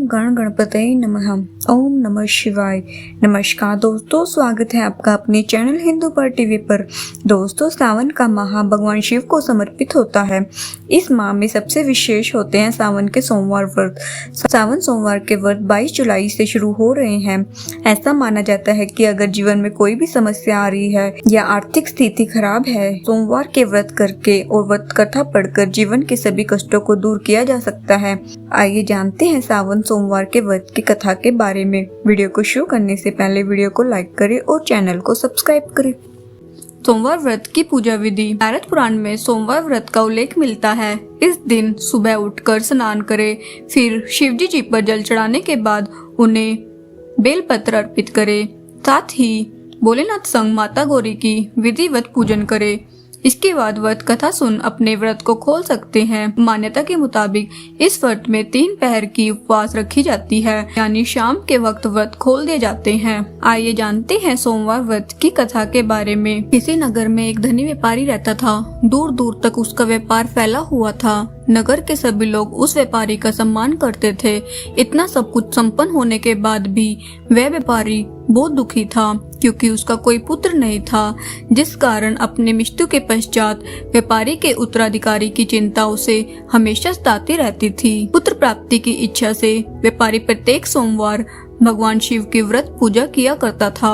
गण गणपतये नमः। ओम नमः शिवाय। नमस्कार दोस्तों, स्वागत है आपका अपने चैनल हिंदू पर टीवी पर। दोस्तों, सावन का माह भगवान शिव को समर्पित होता है। इस माह में सबसे विशेष होते हैं सावन के सोमवार व्रत। सावन सोमवार के व्रत 22 जुलाई से शुरू हो रहे हैं। ऐसा माना जाता है कि अगर जीवन में कोई भी समस्या आ रही है या आर्थिक स्थिति खराब है, सोमवार के व्रत करके और व्रत कथा पढ़कर जीवन के सभी कष्टों को दूर किया जा सकता है। आइए जानते हैं सावन सोमवार के व्रत की कथा के बारे में। वीडियो को शुरू करने से पहले वीडियो को लाइक करें और चैनल को सब्सक्राइब करें। सोमवार व्रत की पूजा विधि। नारद पुराण में सोमवार व्रत का उल्लेख मिलता है। इस दिन सुबह उठकर स्नान करें, फिर शिवजी जी पर जल चढ़ाने के बाद उन्हें बेलपत्र अर्पित करें। साथ ही भोलेनाथ संग माता गौरी की विधिवत पूजन करें। इसके बाद व्रत कथा सुन अपने व्रत को खोल सकते हैं। मान्यता के मुताबिक इस व्रत में 3 पहर की उपवास रखी जाती है, यानी शाम के वक्त व्रत खोल दिए जाते हैं। आइए जानते हैं सोमवार व्रत की कथा के बारे में। किसी नगर में एक धनी व्यापारी रहता था। दूर दूर तक उसका व्यापार फैला हुआ था। नगर के सभी लोग उस व्यापारी का सम्मान करते थे। इतना सब कुछ संपन्न होने के बाद भी वह व्यापारी बहुत दुखी था, क्योंकि उसका कोई पुत्र नहीं था, जिस कारण अपने मृत्यु के पश्चात व्यापारी के उत्तराधिकारी की चिंता उसे हमेशा सताती रहती थी। पुत्र प्राप्ति की इच्छा से व्यापारी प्रत्येक सोमवार भगवान शिव की व्रत पूजा किया करता था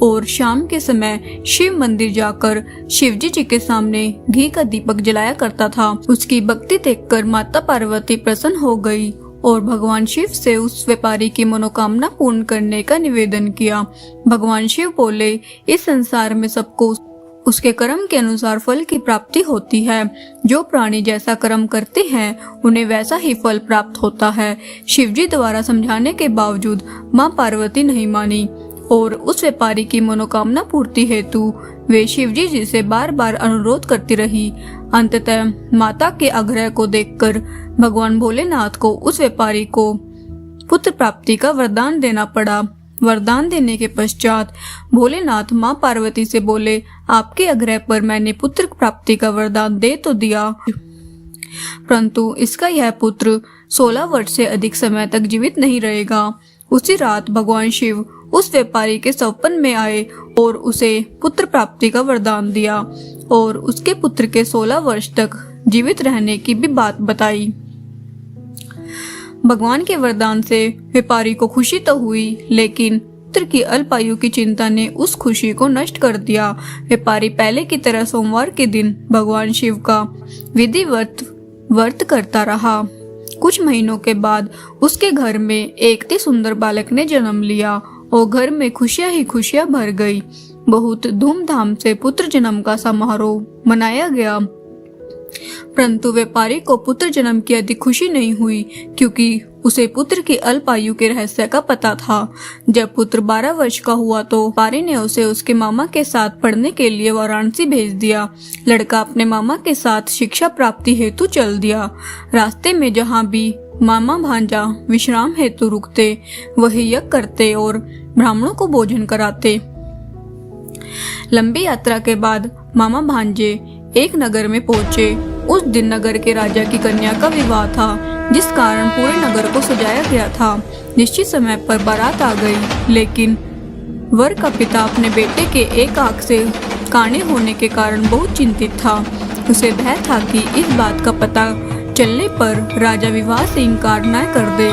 और शाम के समय शिव मंदिर जाकर शिवजी जी के सामने घी का दीपक जलाया करता था। उसकी भक्ति देखकर माता पार्वती प्रसन्न हो गई और भगवान शिव से उस व्यापारी की मनोकामना पूर्ण करने का निवेदन किया। भगवान शिव बोले, इस संसार में सबको उसके कर्म के अनुसार फल की प्राप्ति होती है। जो प्राणी जैसा कर्म करते हैं उन्हें वैसा ही फल प्राप्त होता है। शिवजी द्वारा समझाने के बावजूद माँ पार्वती नहीं मानी और उस व्यापारी की मनोकामना पूर्ति हेतु वे शिवजी जी से बार बार अनुरोध करती रही। अंततः माता के आग्रह को देखकर भगवान भोलेनाथ को उस व्यापारी को पुत्र प्राप्ति का वरदान देना पड़ा। वरदान देने के पश्चात भोलेनाथ माँ पार्वती से बोले, आपके आग्रह पर मैंने पुत्र प्राप्ति का वरदान दे तो दिया, परंतु इसका यह पुत्र 16 वर्ष से अधिक समय तक जीवित नहीं रहेगा। उसी रात भगवान शिव उस व्यापारी के स्वप्न में आए और उसे पुत्र प्राप्ति का वरदान दिया और उसके पुत्र के 16 वर्ष तक जीवित रहने की भी बात बताई। भगवान के वरदान से व्यापारी को खुशी तो हुई, लेकिन पुत्र की अल्पायु की चिंता ने उस खुशी को नष्ट कर दिया। व्यापारी पहले की तरह सोमवार के दिन भगवान शिव का विधिवत व्रत करता रहा। कुछ महीनों के बाद उसके घर में एक अति सुंदर बालक ने जन्म लिया और घर में खुशियां ही खुशियां भर गई। बहुत धूमधाम से पुत्र जन्म का समारोह मनाया गया, परंतु व्यापारी को पुत्र जन्म की अधिक खुशी नहीं हुई, क्योंकि उसे पुत्र की अल्पायु के रहस्य का पता था। जब पुत्र 12 वर्ष का हुआ तो व्यापारी ने उसे उसके मामा के साथ पढ़ने के लिए वाराणसी भेज दिया। लड़का अपने मामा के साथ शिक्षा प्राप्ति हेतु चल दिया। रास्ते में जहाँ भी मामा भांजा विश्राम हेतु रुकते, वही यज्ञ करते और ब्राह्मणों को भोजन कराते। लंबी यात्रा के बाद मामा भांजे एक नगर में पहुंचे। उस दिन नगर के राजा की कन्या का विवाह था, जिस कारण पूरे नगर को सजाया गया था। निश्चित समय पर बारात आ गई, लेकिन वर का पिता अपने बेटे के एक आंख से काणे होने के कारण बहुत चिंतित था। उसे भय था कि इस बात का पता चलने पर राजा विवाह से इनकार न कर दे,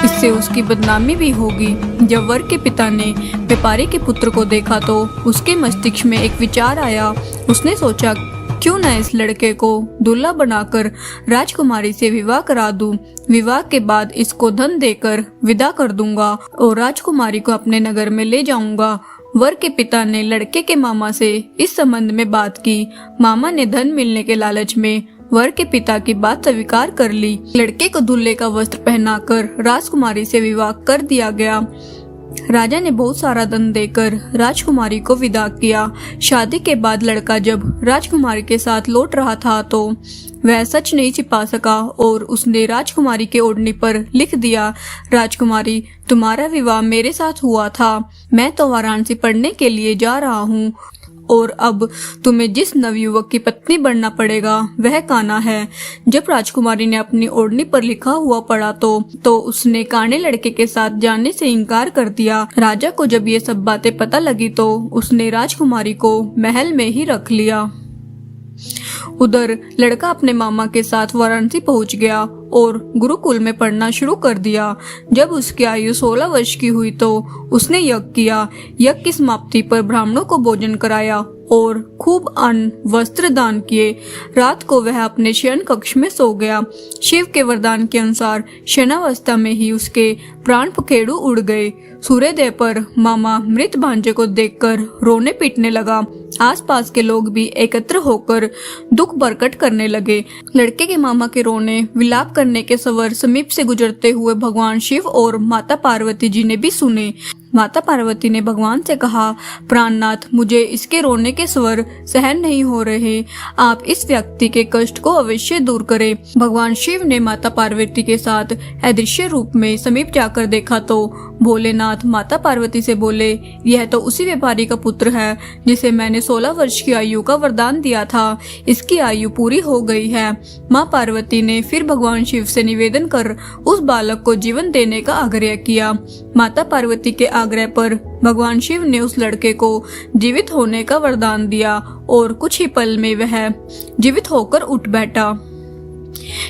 इससे उसकी बदनामी भी होगी। जब वर के पिता ने व्यापारी के पुत्र को देखा तो उसके मस्तिष्क में एक विचार आया। उसने सोचा, क्यों न इस लड़के को दूल्हा बनाकर राजकुमारी से विवाह करा दूं। विवाह के बाद इसको धन देकर विदा कर दूंगा और राजकुमारी को अपने नगर में ले जाऊंगा। वर के पिता ने लड़के के मामा से इस संबंध में बात की। मामा ने धन मिलने के लालच में वर के पिता की बात स्वीकार कर ली। लड़के को दूल्हे का वस्त्र पहनाकर राजकुमारी से विवाह कर दिया गया। राजा ने बहुत सारा धन देकर राजकुमारी को विदा किया। शादी के बाद लड़का जब राजकुमारी के साथ लौट रहा था तो वह सच नहीं छिपा सका और उसने राजकुमारी के ओढ़नी पर लिख दिया, राजकुमारी, तुम्हारा विवाह मेरे साथ हुआ था। मैं तो वाराणसी पढ़ने के लिए जा रहा हूँ और अब तुम्हें जिस नवयुवक की पत्नी बनना पड़ेगा वह कान्हा है। जब राजकुमारी ने अपनी ओढ़नी पर लिखा हुआ पढ़ा तो उसने काने लड़के के साथ जाने से इनकार कर दिया। राजा को जब ये सब बातें पता लगी तो उसने राजकुमारी को महल में ही रख लिया। उधर लड़का अपने मामा के साथ वाराणसी पहुंच गया और गुरुकुल में पढ़ना शुरू कर दिया। जब उसकी आयु 16 वर्ष की हुई तो उसने यज्ञ किया। यज्ञ की समाप्ति पर ब्राह्मणों को भोजन कराया और खूब अन्न वस्त्र दान किए। रात को वह अपने शयन कक्ष में सो गया। शिव के वरदान के अनुसार शयनावस्था में ही उसके प्राण पखेरु उड़ गए। सूर्योदय पर मामा मृत भांजे को देखकर रोने पीटने लगा। आसपास के लोग भी एकत्र होकर दुख प्रकट करने लगे। लड़के के मामा के रोने विलाप करने के स्वर समीप से गुजरते हुए भगवान शिव और माता पार्वती जी ने भी सुने। माता पार्वती ने भगवान से कहा, प्राणनाथ, मुझे इसके रोने के स्वर सहन नहीं हो रहे। आप इस व्यक्ति के कष्ट को अवश्य दूर करें। भगवान शिव ने माता पार्वती के साथ अदृश्य रूप में समीप जाकर देखा तो भोलेनाथ माता पार्वती से बोले, यह तो उसी व्यापारी का पुत्र है जिसे मैंने 16 वर्ष की आयु का वरदान दिया था। इसकी आयु पूरी हो गई है। माँ पार्वती ने फिर भगवान शिव से निवेदन कर उस बालक को जीवन देने का आग्रह किया। माता पार्वती के आग्रह पर भगवान शिव ने उस लड़के को जीवित होने का वरदान दिया और कुछ ही पल में वह जीवित होकर उठ बैठा।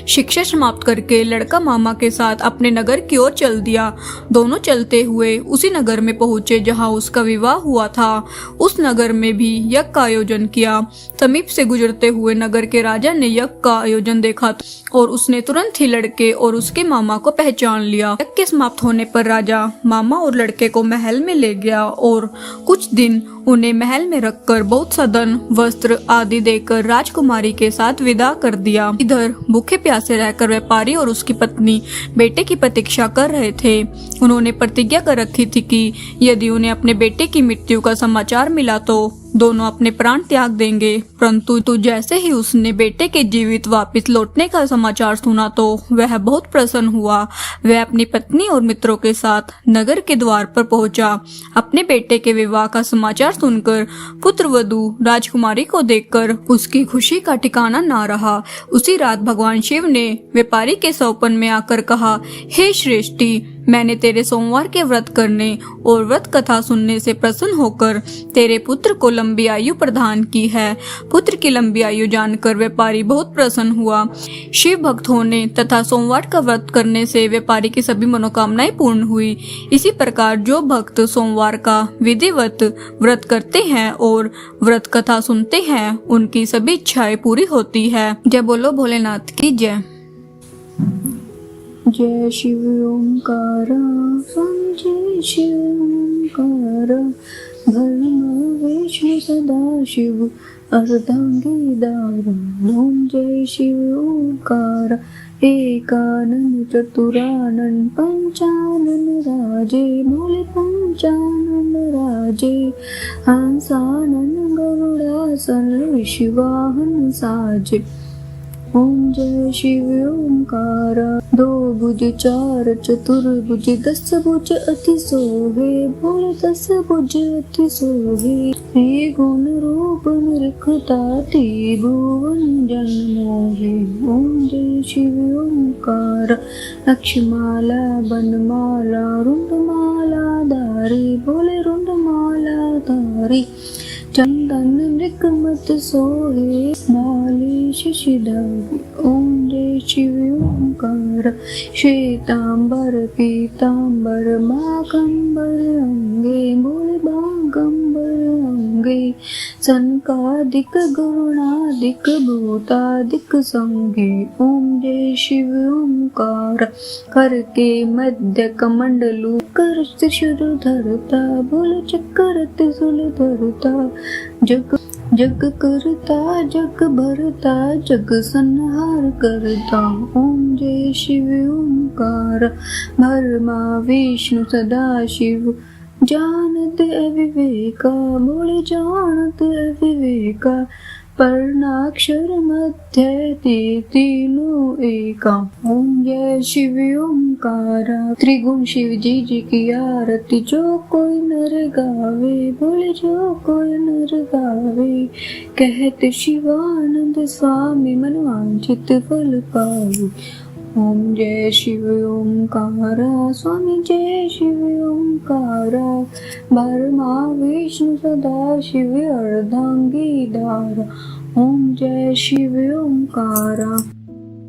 शिक्षा समाप्त करके लड़का मामा के साथ अपने नगर की ओर चल दिया। दोनों चलते हुए उसी नगर में पहुंचे जहां उसका विवाह हुआ था। उस नगर में भी यज्ञ का आयोजन किया। समीप से गुजरते हुए नगर के राजा ने यज्ञ का आयोजन देखा और उसने तुरंत ही लड़के और उसके मामा को पहचान लिया। यज्ञ के समाप्त होने पर राजा मामा और लड़के को महल में ले गया और कुछ दिन उन्हें महल में रखकर बहुत सा धन वस्त्र आदि देकर राजकुमारी के साथ विदा कर दिया। इधर भूखे प्यासे रहकर व्यापारी और उसकी पत्नी बेटे की प्रतीक्षा कर रहे थे। उन्होंने प्रतिज्ञा कर रखी थी कि यदि उन्हें अपने बेटे की मृत्यु का समाचार मिला तो दोनों अपने प्राण त्याग देंगे। परंतु जैसे ही उसने बेटे के जीवित वापस लौटने का समाचार सुना तो वह बहुत प्रसन्न हुआ। वह अपनी पत्नी और मित्रों के साथ नगर के द्वार पर पहुंचा। अपने बेटे के विवाह का समाचार सुनकर पुत्र वधू राजकुमारी को देखकर उसकी खुशी का ठिकाना ना रहा। उसी रात भगवान शिव ने व्यापारी के सौपन में आकर कहा, हे श्रेष्ठी, मैंने तेरे सोमवार के व्रत करने और व्रत कथा सुनने से प्रसन्न होकर तेरे पुत्र को लंबी आयु प्रदान की है। पुत्र की लंबी आयु जानकर व्यापारी बहुत प्रसन्न हुआ। शिव भक्त होने तथा सोमवार का व्रत करने से व्यापारी की सभी मनोकामनाएं पूर्ण हुई। इसी प्रकार जो भक्त सोमवार का विधिवत व्रत करते हैं और व्रत कथा सुनते हैं उनकी सभी इच्छाएं पूरी होती है। जय बोलो भोलेनाथ की जय। जय शिव ओंकार, जय शिव ओंकार, ब्रह्मा विष्णु सदा शिव अर्धांगी दारुण। ओम जय शिव ओंकार, एकानन चतुरानन पंचानन राजे, बोले पंचानन राजे, हंसानन गरुड़ासन विश्वाहन साजे। ओम जय शिव ओंकार, दो भुज चार चतुर्भुज, 10 भुज अति शोभे, बोले 10 भुज अति शोभे। हे गुण रूप निरखता त्रिभुवन जन्मोहे। ओम जय शिव ओंकार, लक्ष्माला बनमाला रुंडमाला धारी, बोले रुंडमाला धारी। चंदन मृगमत सोहे, माली शशिधारी। ओम जय शिव ओंकार, श्वेतांबर पीतांबर मागंबर अंगे, बोले बागंबर अंगे। सनकादिक गरुणादिक भूतादिक संगे। ओम जय शिव ओंकार, कर के मध्य कमंडलू, कर त्रिशूल धरता, बोले चक्र त्रिशूल धरता। जग जग करता जग भरता, जग संहार करता। ओम जय शिव ओंकार, ब्रह्मा विष्णु सदा शिव जानत अविवेका, बोले जानत अविवेका। वर्णाक्षर मध्य ते तीनों एका। ओम जय शिव ओमकारा। त्रिगुण शिव जी की आरती जो कोई नर गावे, बोले जो कोई नर गावे। कहते शिवानंद स्वामी मनवांछित फल पावे। ओम जय शिव ओमकारा। स्वामी जय शिव ओमकारा। ब्रह्मा विष्णु सदा शिव अर्धांगी धारा। ओम जय शिव ओमकारा।